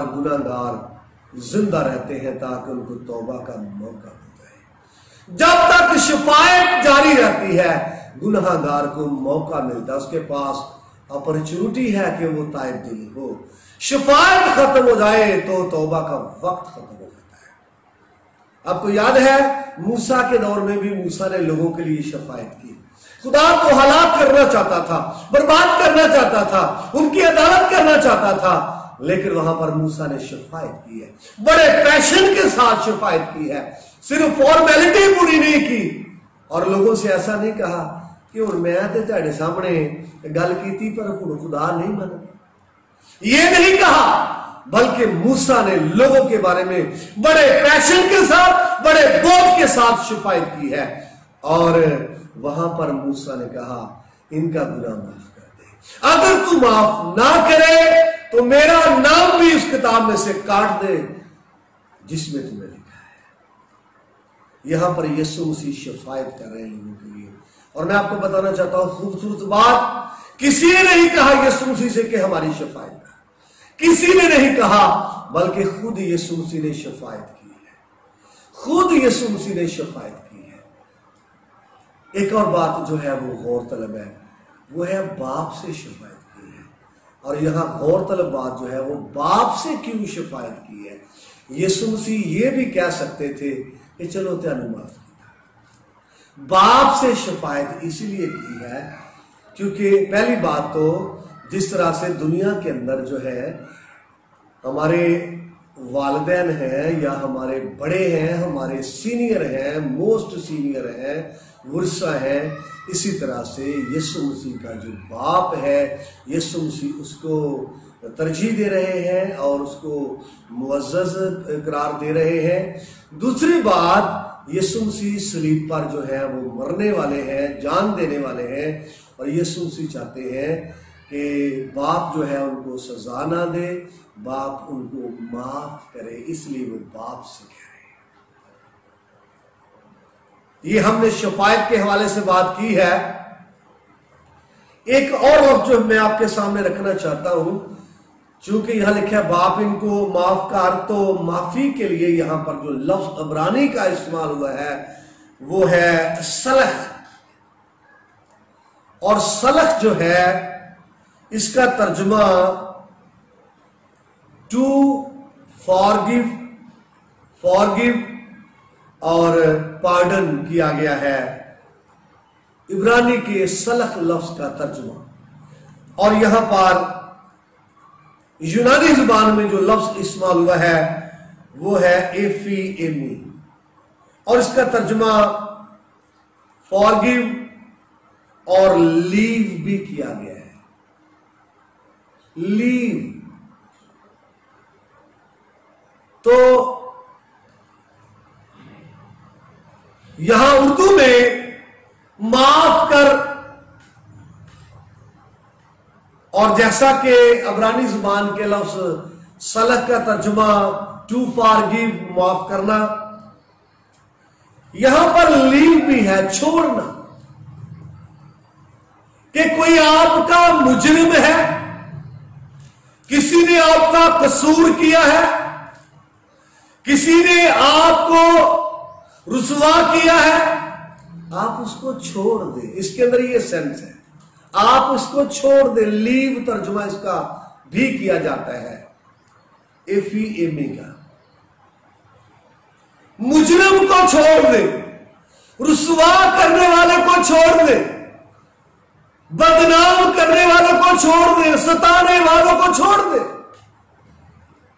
گناہگار زندہ رہتے ہیں تاکہ ان کو توبہ کا موقع مل جائے۔ جب تک شفاعت جاری رہتی ہے گناہگار کو موقع ملتا ہے، اس کے پاس اپرچونٹی ہے کہ وہ تائب دل ہو۔ شفاعت ختم ہو جائے تو توبہ کا وقت ختم ہو جاتا ہے۔ آپ کو یاد ہے موسیٰ کے دور میں بھی موسیٰ نے لوگوں کے لیے شفاعت کی۔ خدا کو ہلاک کرنا چاہتا تھا، برباد کرنا چاہتا تھا، ان کی عدالت کرنا چاہتا تھا، لیکن وہاں پر موسیٰ نے شفاعت کی ہے، بڑے پیشن کے ساتھ شفاعت کی ہے، صرف فارمیلٹی پوری نہیں کی اور لوگوں سے ایسا نہیں کہا کہ ہن میں تے تہاڈے سامنے گل کیتی پر خدا نہیں مانا، یہ نہیں کہا، بلکہ موسیٰ نے لوگوں کے بارے میں بڑے پیشن کے ساتھ، بڑے بوجھ کے ساتھ شفاعت کی ہے۔ اور وہاں پر موسیٰ نے کہا ان کا گناہ معاف کر دے، اگر تو معاف نہ کرے تو میرا نام بھی اس کتاب میں سے کاٹ دے جس میں تم نے لکھا ہے۔ یہاں پر یسوع مسیح شفاعت کر رہے ہیں لوگوں کے لیے، اور میں آپ کو بتانا چاہتا ہوں خوبصورت بات، کسی نے نہیں کہا یسوع مسیح سے کہ ہماری شفاعت کر، کسی نے نہیں کہا، بلکہ خود یسوع مسیح نے شفاعت کی ہے، خود یسوع مسیح نے شفاعت کی ہے۔ ایک اور بات جو ہے وہ غور طلب ہے، وہ ہے باپ سے شفاعت کی ہے، اور یہاں غور طلب بات جو ہے وہ باپ سے کیوں شفاعت کی ہے۔ یسوع مسیح یہ بھی کہہ سکتے تھے کہ چلو تینوں معاف کیا، باپ سے شفاعت اس لیے کی ہے کیونکہ پہلی بات تو جس طرح سے دنیا کے اندر جو ہے ہمارے والدین ہیں یا ہمارے بڑے ہیں، ہمارے سینئر ہیں، موسٹ سینئر ہیں، ورثہ ہیں، اسی طرح سے یسوع مسیح کا جو باپ ہے، یسوع مسیح اس کو ترجیح دے رہے ہیں اور اس کو معزز قرار دے رہے ہیں۔ دوسری بات، یسوع مسیح صلیب پر جو ہے وہ مرنے والے ہیں، جان دینے والے ہیں، اور یسوع مسیح چاہتے ہیں کہ باپ جو ہے ان کو سزا نہ دے، باپ ان کو معاف کرے، اس لیے وہ باپ سے کہہ رہے ہیں۔ یہ ہم نے شفاعت کے حوالے سے بات کی ہے۔ ایک اور لفظ جو میں آپ کے سامنے رکھنا چاہتا ہوں، چونکہ یہاں لکھا ہے باپ ان کو معاف کر، تو معافی کے لیے یہاں پر جو لفظ عبرانی کا استعمال ہوا ہے وہ ہے صلح، اور صلح جو ہے اس کا ترجمہ ٹو فارگیو اور پارڈن کیا گیا ہے، عبرانی کے صلح لفظ کا ترجمہ، اور یہاں پر یونانی زبان میں جو لفظ استعمال ہوا ہے وہ ہے ایفی ایمی، اور اس کا ترجمہ فارگیو اور لیو بھی کیا گیا ہے، لیو۔ تو یہاں اردو میں معاف کر، اور جیسا کہ عبرانی زبان کے لفظ صلح کا ترجمہ ٹو فارگیو معاف کرنا، یہاں پر لیو بھی ہے، چھوڑنا، کہ کوئی آپ کا مجرم ہے، کسی نے آپ کا قصور کیا ہے، کسی نے آپ کو رسوا کیا ہے، آپ اس کو چھوڑ دیں، اس کے اندر یہ سینس ہے، آپ اس کو چھوڑ دیں، لیو ترجمہ اس کا بھی کیا جاتا ہے ایفی ایمی کا۔ مجرم کو چھوڑ دیں، رسوا کرنے والے کو چھوڑ دیں، بدنام کرنے والوں کو چھوڑ دیں، ستانے والوں کو چھوڑ دیں۔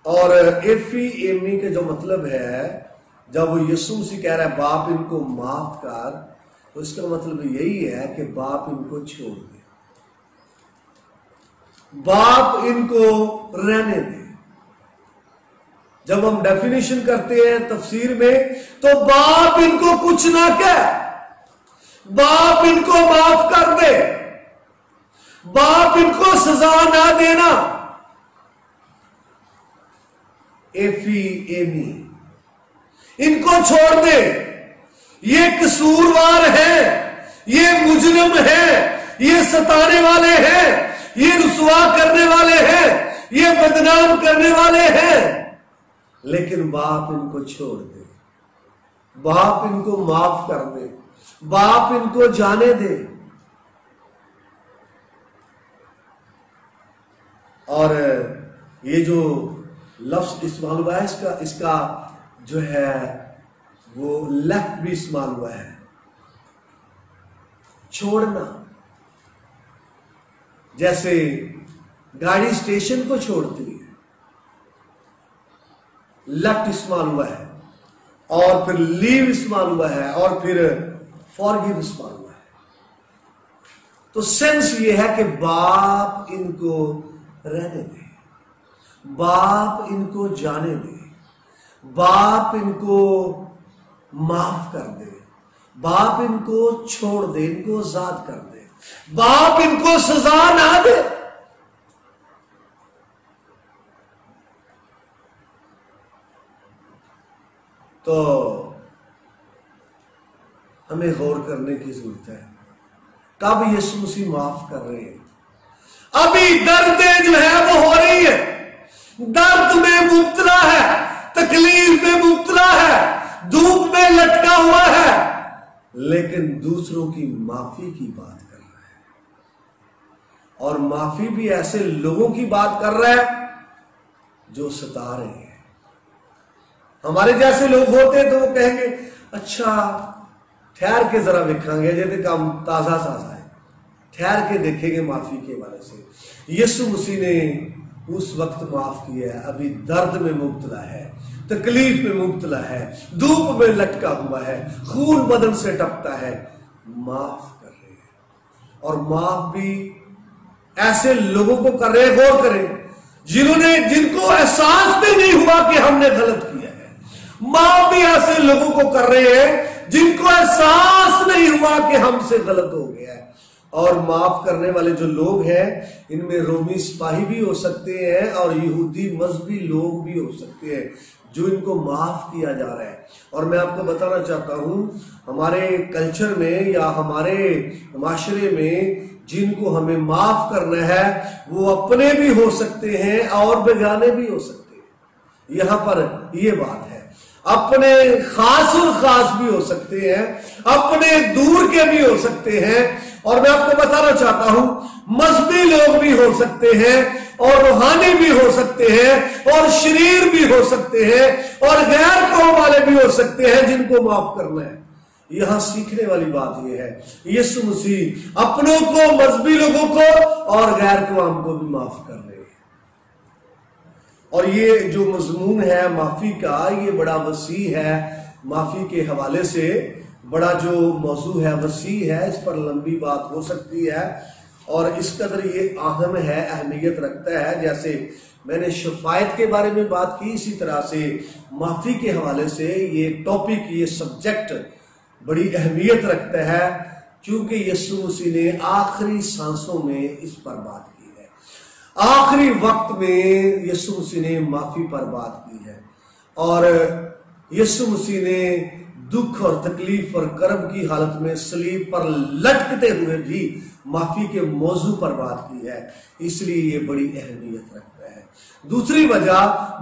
اور ایفی ایمی کے جو مطلب ہے، جب وہ یسوع مسیح کہہ رہا ہے باپ ان کو معاف کر، تو اس کا مطلب یہی ہے کہ باپ ان کو چھوڑ دے، باپ ان کو رہنے دے۔ جب ہم ڈیفینیشن کرتے ہیں تفسیر میں تو باپ ان کو کچھ نہ کہے، باپ ان کو معاف کر دے، باپ ان کو سزا نہ دینا، ایفی ایمی، ان کو چھوڑ دے، یہ قصوروار ہیں، یہ مجرم ہیں، یہ ستانے والے ہیں، یہ رسوا کرنے والے ہیں، یہ بدنام کرنے والے ہیں، لیکن باپ ان کو چھوڑ دے، باپ ان کو معاف کر دے، باپ ان کو جانے دے۔ اور یہ جو لفظ استعمال ہوا ہے اس کا جو ہے وہ لیفٹ بھی استعمال ہوا ہے، چھوڑنا۔ جیسے گاڑی اسٹیشن کو چھوڑتی ہے، لیفٹ استعمال ہوا ہے، اور پھر لیو استعمال ہوا ہے، اور پھر فارگیو استعمال ہوا ہے۔ تو سینس یہ ہے کہ باپ ان کو رہنے دے، باپ ان کو جانے دے، باپ ان کو معاف کر دے، باپ ان کو چھوڑ دے، ان کو آزاد کر دے، باپ ان کو سزا نہ دے۔ تو ہمیں غور کرنے کی ضرورت ہے، کب یسوع مسیح معاف کر رہے ہیں؟ ابھی دردیں جو ہے وہ ہو رہی ہے، درد میں مبتلا ہے، تکلیف میں مبتلا ہے، دھوپ میں لٹکا ہوا ہے، لیکن دوسروں کی معافی کی بات کر رہا ہے، اور معافی بھی ایسے لوگوں کی بات کر رہا ہے جو ستا رہے ہیں۔ ہمارے جیسے لوگ ہوتے ہیں تو وہ کہیں گے اچھا ٹھہر کے ذرا دیکھیں گے، جیسے کام تازہ تازہ ہے، ٹھہر کے دیکھیں گے معافی کے بارے سے۔ یسوع مسیح نے اس وقت معاف کیا ہے، ابھی درد میں مبتلا ہے، تکلیف میں مبتلا ہے، دھوپ میں لٹکا ہوا ہے، خون بدن سے ٹپکتا ہے، معاف کر رہے ہیں۔ اور معاف بھی ایسے لوگوں کو کر رہے، غور کریں، جن کو احساس بھی نہیں ہوا کہ ہم نے غلط کیا ہے۔ معاف بھی ایسے لوگوں کو کر رہے ہیں جن کو احساس نہیں ہوا کہ ہم سے غلط ہو گیا ہے۔ اور معاف کرنے والے جو لوگ ہیں ان میں رومی سپاہی بھی ہو سکتے ہیں اور یہودی مذہبی لوگ بھی ہو سکتے ہیں جو ان کو معاف کیا جا رہا ہے۔ اور میں آپ کو بتانا چاہتا ہوں ہمارے کلچر میں یا ہمارے معاشرے میں جن کو ہمیں معاف کرنا ہے وہ اپنے بھی ہو سکتے ہیں اور بیگانے بھی ہو سکتے ہیں۔ یہاں پر یہ بات ہے، اپنے خاص اور خاص بھی ہو سکتے ہیں، اپنے دور کے بھی ہو سکتے ہیں، اور میں آپ کو بتانا چاہتا ہوں مذہبی لوگ بھی ہو سکتے ہیں اور روحانی بھی ہو سکتے ہیں اور شریر بھی ہو سکتے ہیں اور غیر قوم والے بھی ہو سکتے ہیں جن کو معاف کرنا ہے۔ یہاں سیکھنے والی بات یہ ہے یسوع مسیح اپنوں کو، مذہبی لوگوں کو اور غیر قوم کو بھی معاف کر رہے ہیں۔ اور یہ جو مضمون ہے معافی کا یہ بڑا وسیع ہے، معافی کے حوالے سے بڑا جو موضوع ہے وسیع ہے، اس پر لمبی بات ہو سکتی ہے اور اس قدر یہ اہم ہے، اہمیت رکھتا ہے۔ جیسے میں نے شفاعت کے بارے میں بات کی، اسی طرح سے معافی کے حوالے سے یہ ٹاپک، یہ سبجیکٹ بڑی اہمیت رکھتا ہے، کیونکہ یسوع مسیح نے آخری سانسوں میں اس پر بات کی ہے، آخری وقت میں یسوع مسیح نے معافی پر بات کی ہے، اور یسوع مسیح نے دکھ اور تکلیف اور کرب کی حالت میں صلیب پر لٹکتے ہوئے بھی معافی کے موضوع پر بات کی ہے، اس لیے یہ بڑی اہمیت رکھتا ہے۔ دوسری وجہ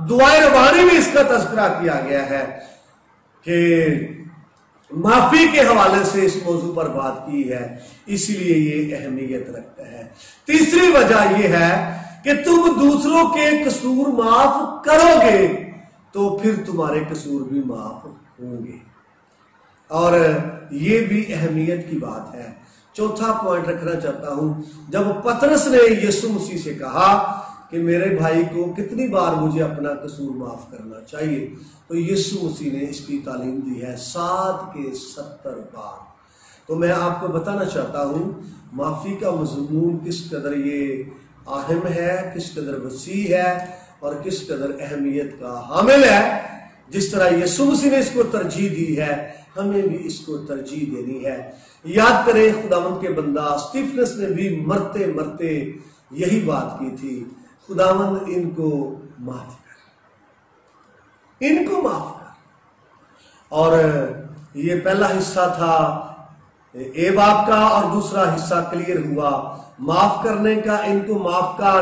دعائے ربانی میں اس کا تذکرہ کیا گیا ہے کہ معافی کے حوالے سے اس موضوع پر بات کی ہے، اس لیے یہ اہمیت رکھتا ہے۔ تیسری وجہ یہ ہے کہ تم دوسروں کے قصور معاف کرو گے تو پھر تمہارے قصور بھی معاف ہوں گے، اور یہ بھی اہمیت کی بات ہے۔ چوتھا پوائنٹ رکھنا چاہتا ہوں، جب پطرس نے یسوع مسیح سے کہا کہ میرے بھائی کو کتنی بار مجھے اپنا قصور معاف کرنا چاہیے، تو یسوع مسیح نے اس کی تعلیم دی ہے 7 کے 70 بار۔ تو میں آپ کو بتانا چاہتا ہوں معافی کا مضمون کس قدر یہ اہم ہے، کس قدر وسیع ہے اور کس قدر اہمیت کا حامل ہے۔ جس طرح یسوع مسیح نے اس کو ترجیح دی ہے، ہمیں بھی اس کو ترجیح دینی ہے۔ یاد کریں خداوند کے بندہ اسٹیفنس نے بھی مرتے مرتے یہی بات کی تھی، خداوند ان کو معاف کر، ان کو معاف کر۔ اور یہ پہلا حصہ تھا اے باپ کا، اور دوسرا حصہ کلیئر ہوا معاف کرنے کا، ان کو معاف کر۔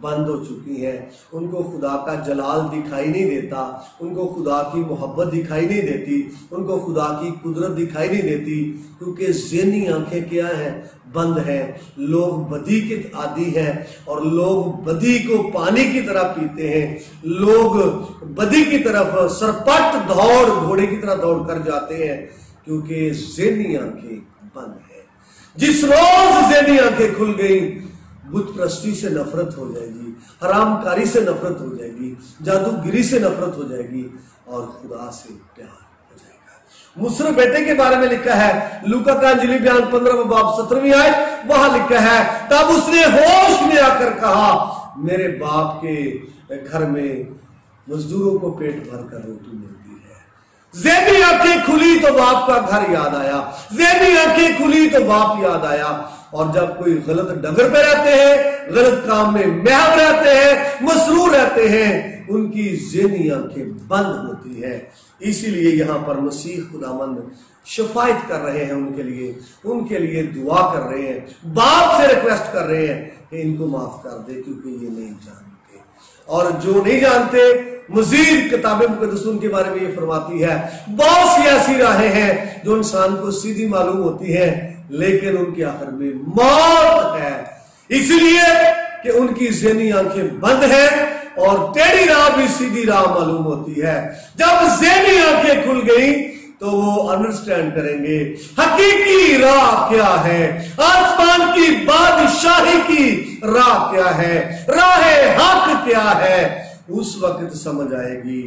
بند ہو چکی ہیں، ان کو خدا کا جلال دکھائی نہیں دیتا، ان کو خدا کی محبت دکھائی نہیں دیتی، ان کو خدا کی قدرت دکھائی نہیں دیتی، کیونکہ ذہنی آنکھیں کیا ہیں؟ بند ہیں۔ لوگ بدی کے عادی ہیں اور لوگ بدی کو پانی کی طرح پیتے ہیں، لوگ بدی کی طرف سرپٹ دوڑ گھوڑے کی طرح دوڑ کر جاتے ہیں، کیونکہ ذہنی آنکھیں بند ہیں۔ جس روز ذہنی آنکھیں کھل گئیں، بت پرستی سے نفرت ہو جائے گی، حرام کاری سے نفرت ہو جائے گی، جادوگری سے نفرت ہو جائے گی، اور خدا سے پیار ہو جائے گا۔ مصر بیٹے کے بارے میں لکھا ہے، لوکا کا انجیلی بیان 15 باب 17 آیت، وہاں لکھا ہے تب اس نے ہوش میں آ کر کہا میرے باپ کے گھر میں مزدوروں کو پیٹ بھر کر روٹی ملتی ہے۔ ذہنی آنکھیں کھلی تو باپ کا گھر یاد آیا، ذہنی آنکھیں کھلی تو باپ یاد آیا، اور جب کوئی غلط ڈگر پہ رہتے ہیں، غلط کام میں محو رہتے ہیں، مسرور رہتے ہیں، ان کی ذہنی آنکھیں بند ہوتی ہیں۔ اسی لیے یہاں پر مسیح خداوند شفاعت کر رہے ہیں ان کے لیے دعا کر رہے ہیں، باپ سے ریکویسٹ کر رہے ہیں کہ ان کو معاف کر دے، کیونکہ یہ نہیں جانتے۔ اور جو نہیں جانتے، مزید کتاب مقدس ان کے بارے میں یہ فرماتی ہے بہت سی ایسی راہیں ہیں جو انسان کو سیدھی معلوم ہوتی ہیں، لیکن ان کے آخر میں موت ہے، اس لیے کہ ان کی ذہنی آنکھیں بند ہیں، اور ٹیڑھی راہ بھی سیدھی راہ معلوم ہوتی ہے۔ جب ذہنی آنکھیں کھل گئیں تو وہ انڈرسٹینڈ کریں گے حقیقی راہ کیا ہے، آسمان کی بادشاہی کی راہ کیا ہے، راہ حق کیا ہے۔ اس وقت سمجھ آئے گی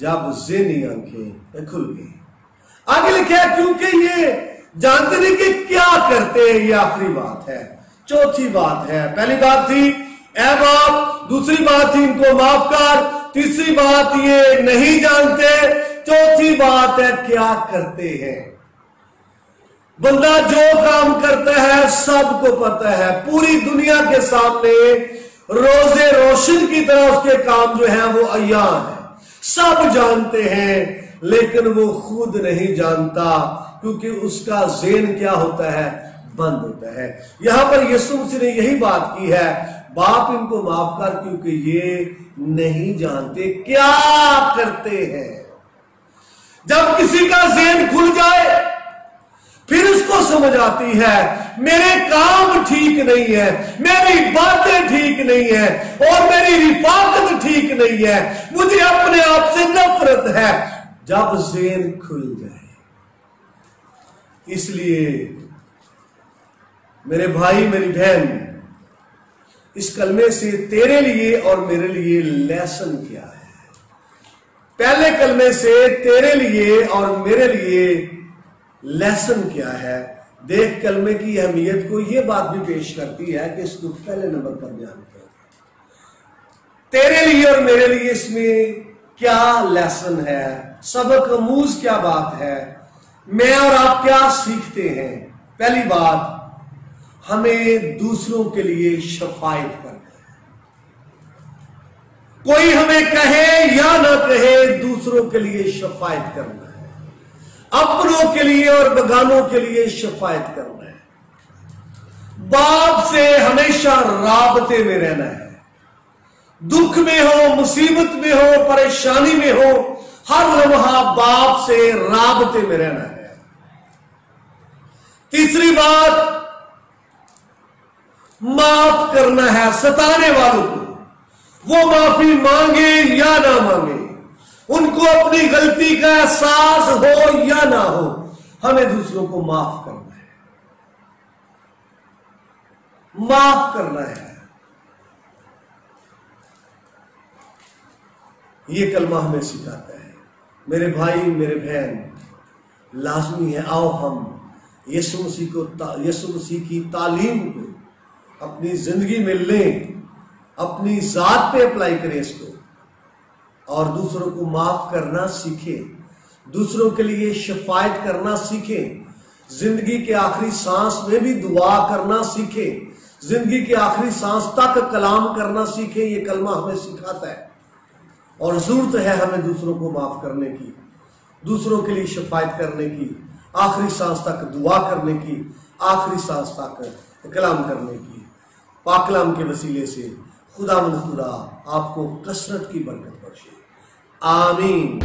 جب ذہنی آنکھیں کھل گئی۔ آگے لکھا ہے کیونکہ یہ جانتے نہیں کہ کیا کرتے، یہ آخری بات ہے۔ چوتھی بات ہے، پہلی بات تھی اے باپ، دوسری بات تھی ان کو معاف کر، تیسری بات یہ نہیں جانتے، چوتھی بات ہے کیا کرتے ہیں۔ بندہ جو کام کرتا ہے سب کو پتا ہے، پوری دنیا کے سامنے روزے روشن کی طرح اس کے کام جو ہیں وہ عیاں ہیں، سب جانتے ہیں، لیکن وہ خود نہیں جانتا، کیونکہ اس کا ذہن کیا ہوتا ہے؟ بند ہوتا ہے۔ یہاں پر یسوع مسیح نے یہی بات کی ہے، باپ ان کو معاف کر کیونکہ یہ نہیں جانتے کیا کرتے ہیں۔ جب کسی کا ذہن کھل جائے پھر اس کو سمجھ آتی ہے میرے کام ٹھیک نہیں ہے، میری باتیں ٹھیک نہیں ہے، اور میری رفاقت ٹھیک نہیں ہے، مجھے اپنے آپ سے نفرت ہے، جب ذہن کھل جائے۔ اس لیے میرے بھائی میری بہن، اس کلمے سے تیرے لیے اور میرے لیے لیسن کیا ہے؟ پہلے کلمے سے تیرے لیے اور میرے لیے لیسن کیا ہے؟ دیکھ کلمے کی اہمیت کو یہ بات بھی پیش کرتی ہے کہ اس کو پہلے نمبر پر بیان کیا تیرے لیے اور میرے لیے اس میں کیا لیسن ہے، سبق آموز کیا بات ہے، میں اور آپ کیا سیکھتے ہیں؟ پہلی بات، ہمیں دوسروں کے لیے شفاعت کرنا ہے۔ کوئی ہمیں کہے یا نہ کہے، دوسروں کے لیے شفاعت کرنا ہے، اپنوں کے لیے اور بگانوں کے لیے شفاعت کرنا ہے۔ باپ سے ہمیشہ رابطے میں رہنا ہے، دکھ میں ہو، مصیبت میں ہو، پریشانی میں ہو، ہر لمحہ باپ سے رابطے میں رہنا ہے۔ تیسری بات، معاف کرنا ہے ستانے والوں کو، وہ معافی مانگے یا نہ مانگے، ان کو اپنی غلطی کا احساس ہو یا نہ ہو، ہمیں دوسروں کو معاف کرنا ہے، معاف کرنا ہے۔ یہ کلمہ ہمیں سکھاتا ہے۔ میرے بھائی میرے بہن، لازمی ہے آؤ ہم یسوع مسیح کی تعلیم کو اپنی زندگی میں لیں، اپنی ذات پہ اپلائی کریں اس کو، اور دوسروں کو معاف کرنا سیکھیں، دوسروں کے لیے شفاعت کرنا سیکھیں، زندگی کے آخری سانس میں بھی دعا کرنا سیکھیں، زندگی کے آخری سانس تک کلام کرنا سیکھیں۔ یہ کلمہ ہمیں سکھاتا ہے، اور ضرورت ہے ہمیں دوسروں کو معاف کرنے کی، دوسروں کے لیے شفاعت کرنے کی، آخری سانس تک دعا کرنے کی، آخری سانس تک کلام کرنے کی۔ پاک کلام کے وسیلے سے خدا آپ کو کثرت کی برکت بخشے، آمین۔